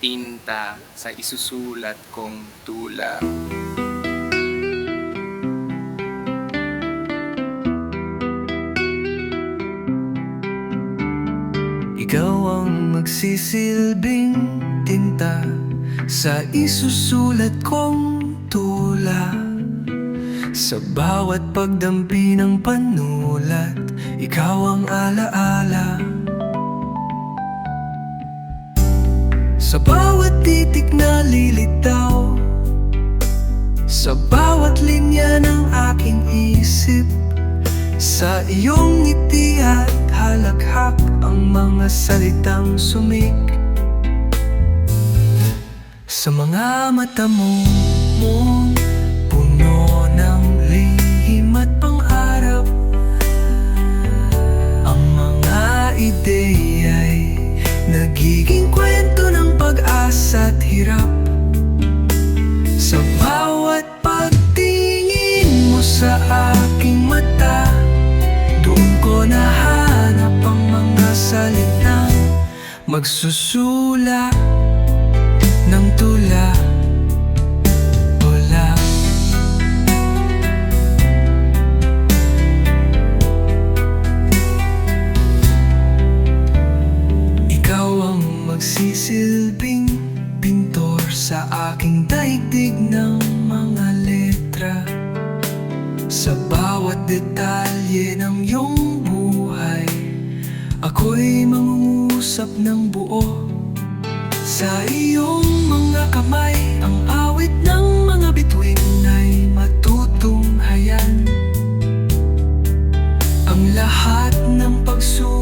tinta sa isusulat kong tula. Ikaw ang magsisilbing tinta sa isusulat kong tula. Sa bawat pagdampi ng panulat, ikaw ang alaala. Sa bawat titik na lilitaw, sa bawat linya ng aking isip, sa iyong ngiti at halakhak ang mga salitang sumik. Sa mga mata mo, puno ng lihim at pangarap. Ang mga ideya'y nagiging kwento ng pag-asa at hirap. Sa bawat pagtingin mo sa aking mata, doon ko nahanap ang mga salitang magsusula ng tula. Wala. Ikaw ang magsisilbing pintor sa aking daigdig ng mga letra. Sa bawat detalye ng iyong buhay, ako'y mangungusap ng buo. Sa iyong mga kamay, ang awit ng mga bituin ay matutunghayan. Ang lahat ng pagsulat